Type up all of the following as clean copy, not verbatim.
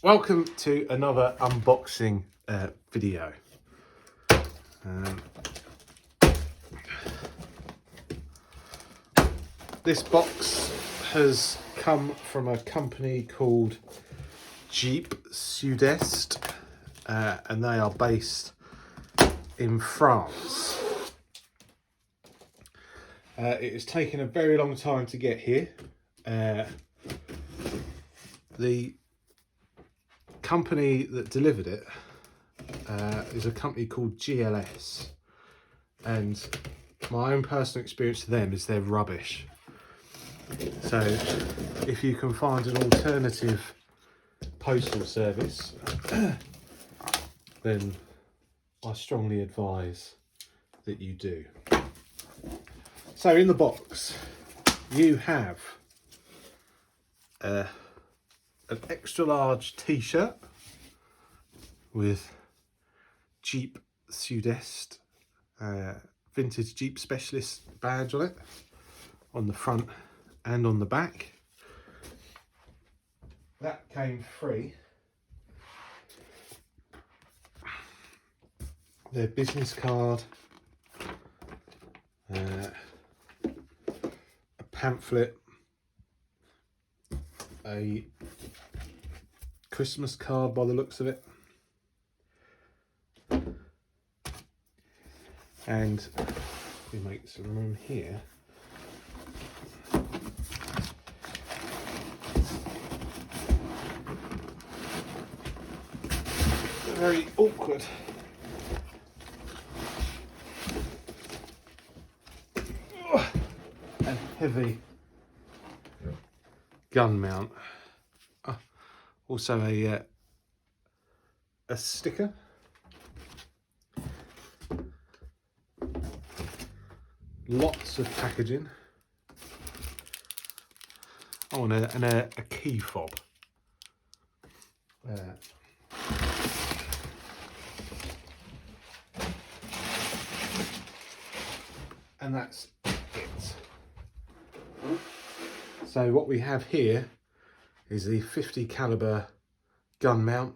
Welcome to another unboxing video. This box has come from a company called Jeepsudest, and they are based in France. It has taken a very long time to get here. The company that delivered it is a company called GLS, and my own personal experience to them is they're rubbish. So if you can find an alternative postal service, then I strongly advise that you do. So in the box you have an extra large t-shirt with Jeepsudest vintage Jeep specialist badge on it, on the front and on the back. That came free. Their business card, a pamphlet, a Christmas card by the looks of it, and we make some room here. Very awkward. And heavy gun mount. Also a sticker. Lots of packaging. Oh, and a key fob. And that's it. So what we have here is the 50 caliber gun mount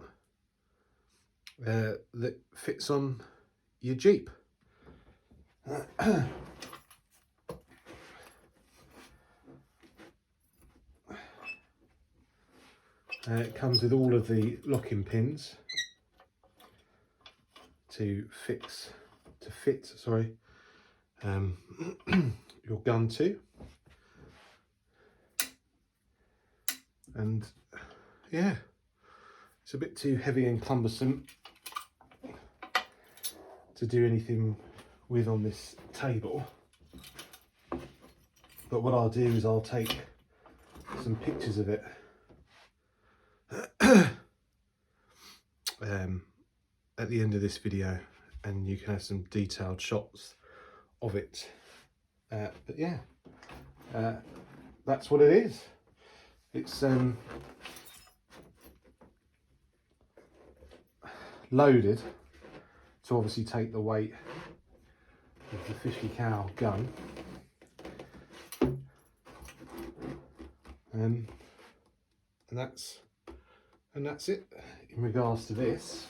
that fits on your Jeep. It comes with all of the locking pins to fit your gun to, and yeah, it's a bit too heavy and cumbersome to do anything with on this table, but what I'll do is I'll take some pictures of it at the end of this video, and you can have some detailed shots of it. But yeah, that's what it is. It's loaded to obviously take the weight of the 50 cal gun, and that's it in regards to this.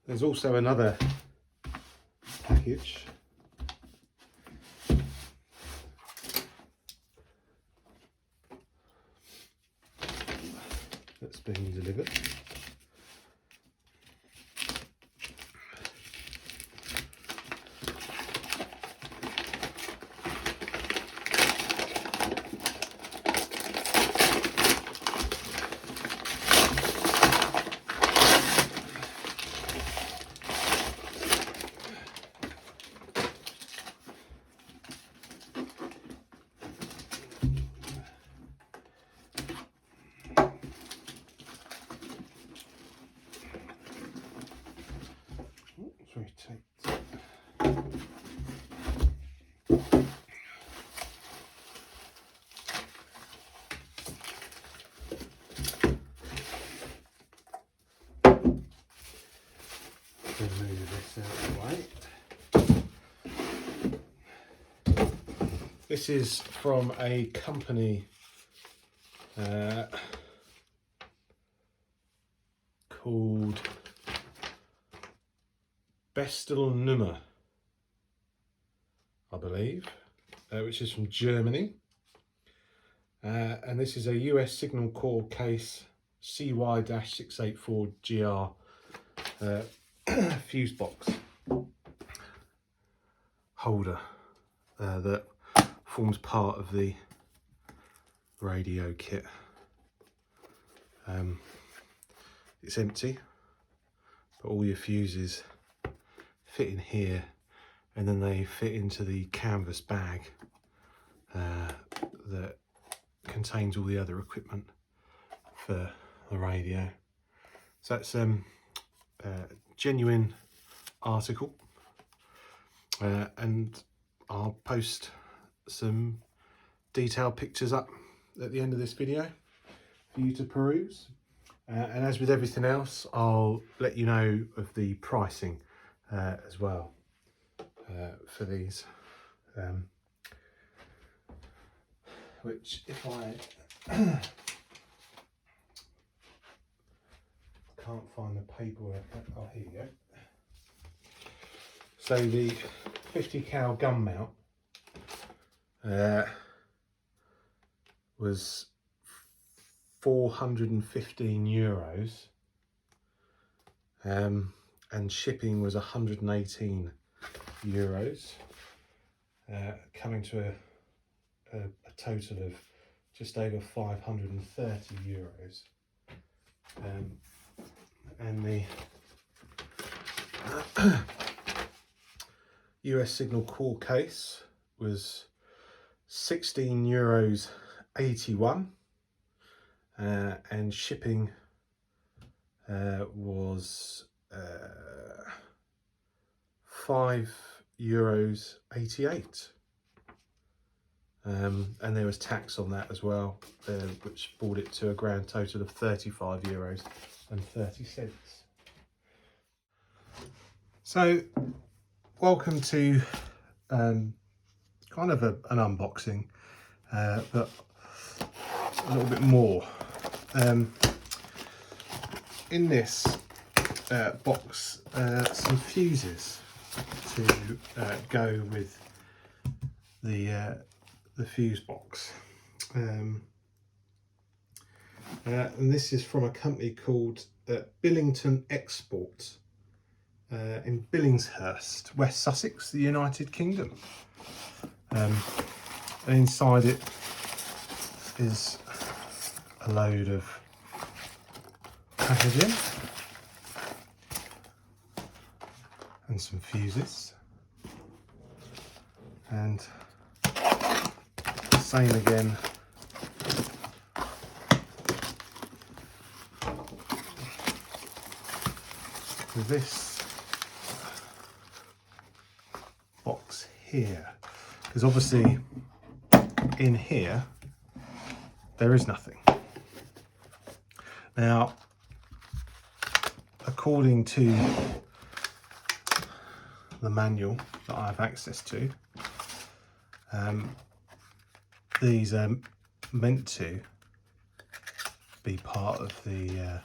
There's also another package that's being delivered. Move this out of the way. This is from a company called Bestel Nummer, I believe, which is from Germany. And this is a US signal core case CY-684GR fuse box holder that forms part of the radio kit. It's empty, but all your fuses fit in here, and then they fit into the canvas bag that contains all the other equipment for the radio. So that's a genuine article, and I'll post some detailed pictures up at the end of this video for you to peruse. And as with everything else, I'll let you know of the pricing as well for these, which if I can't find the paperwork, oh here you go. So the 50 cal gun mount was €415, and shipping was €118, coming to a total of just over €530. And the US signal core case was €16.81, and shipping was €5.88, and there was tax on that as well, which brought it to a grand total of €35.30. So welcome to kind of an unboxing, but a little bit more. In this box, some fuses to go with the fuse box, and this is from a company called Billington Exports in Billingshurst, West Sussex, the United Kingdom. And inside it is a load of packaging and some fuses, and same again with this box here, because obviously in here there is nothing. Now, according to the manual that I have access to, these are meant to be part of the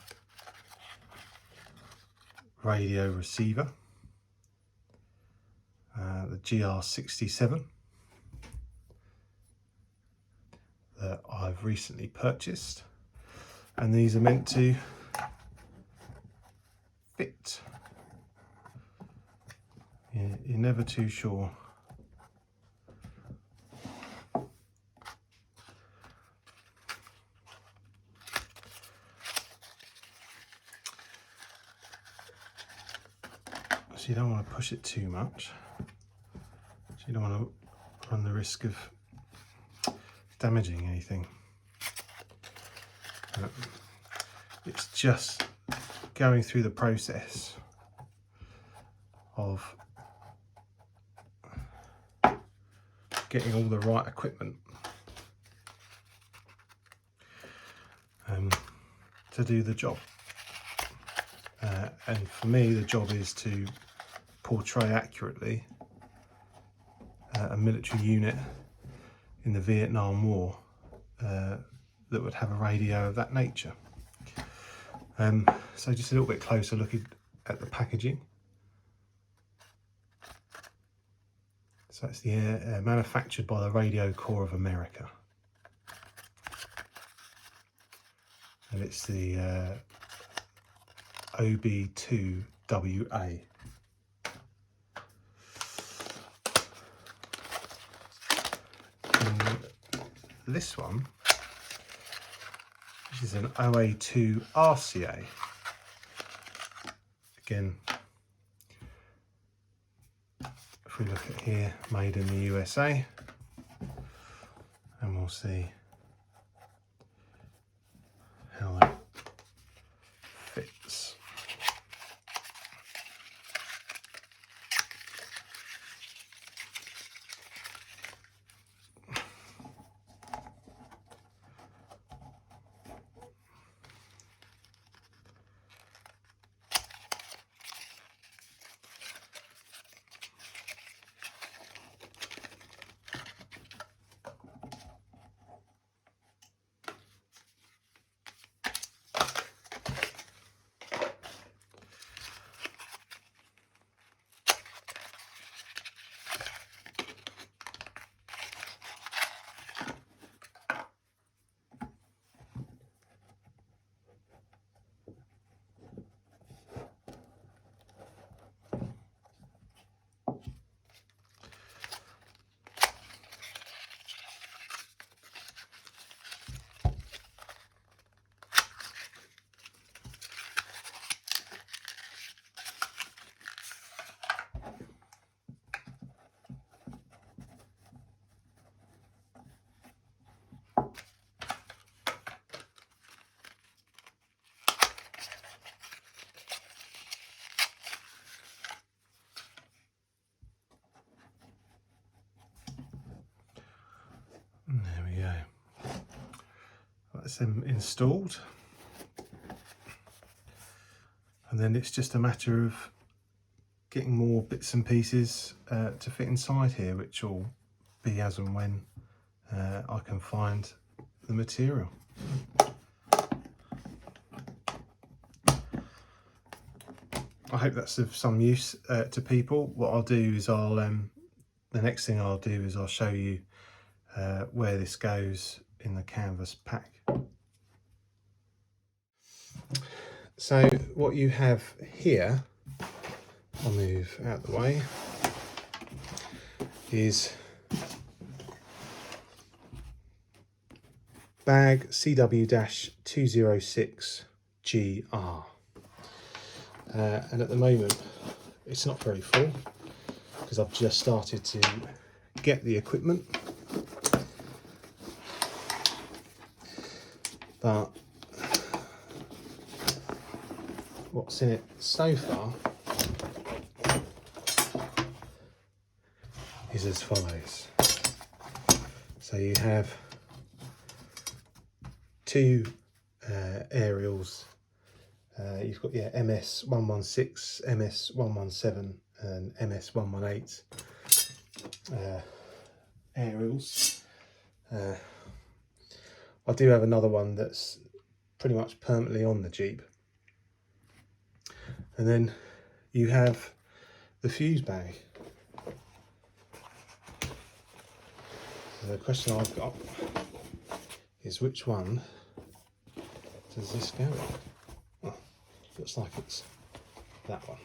radio receiver, the GR67 that I've recently purchased, and these are meant to fit. You're never too sure. So you don't want to push it too much. So you don't want to run the risk of damaging anything. It's just going through the process of getting all the right equipment to do the job. And for me, the job is to portray accurately a military unit in the Vietnam War that that would have a radio of that nature. So just a little bit closer looking at the packaging. So it's the manufactured by the Radio Corps of America, and it's the OB2WA. And this one, this is an OA2 RCA. Again, if we look at here, made in the USA, and we'll see how that fits. There we go. That's them installed, and then it's just a matter of getting more bits and pieces to fit inside here, which will be as and when I can find the material. I hope that's of some use to people. What I'll do is the next thing I'll do is I'll show you where this goes in the canvas pack. So what you have here, I'll move out of the way, is bag CW-206GR, and at the moment it's not very full because I've just started to get the equipment, but what's in it so far is as follows. So you have two aerials. You've got MS116, MS117 and MS118 aerials. I do have another one that's pretty much permanently on the Jeep. And then you have the fuse bag. So the question I've got is, which one does this go in? Oh, looks like it's that one.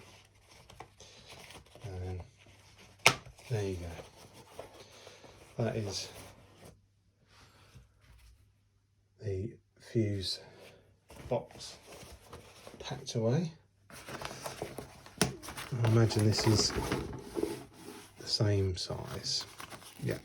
And there you go. That is the fuse box packed away. I imagine this is the same size. Yeah.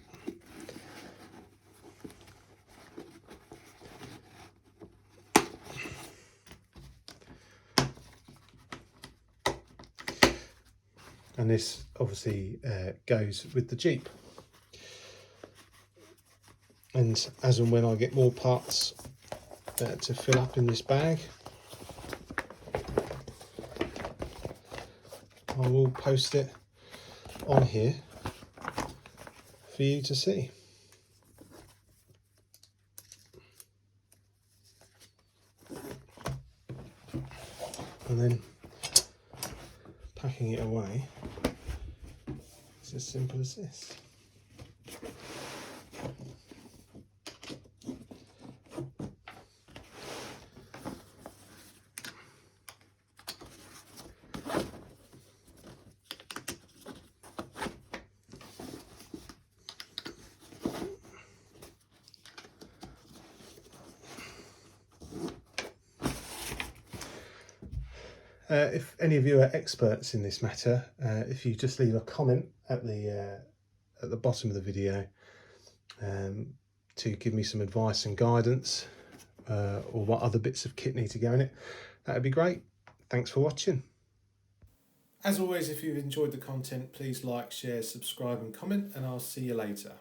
And this obviously goes with the Jeep. And as and when I get more parts to fill up in this bag, I will post it on here for you to see. and then packing it away is as simple as this. If any of you are experts in this matter, if you just leave a comment at the bottom of the video to give me some advice and guidance, or what other bits of kit need to go in it, that would be great. Thanks for watching. As always, if you've enjoyed the content, please like, share, subscribe and comment, and I'll see you later.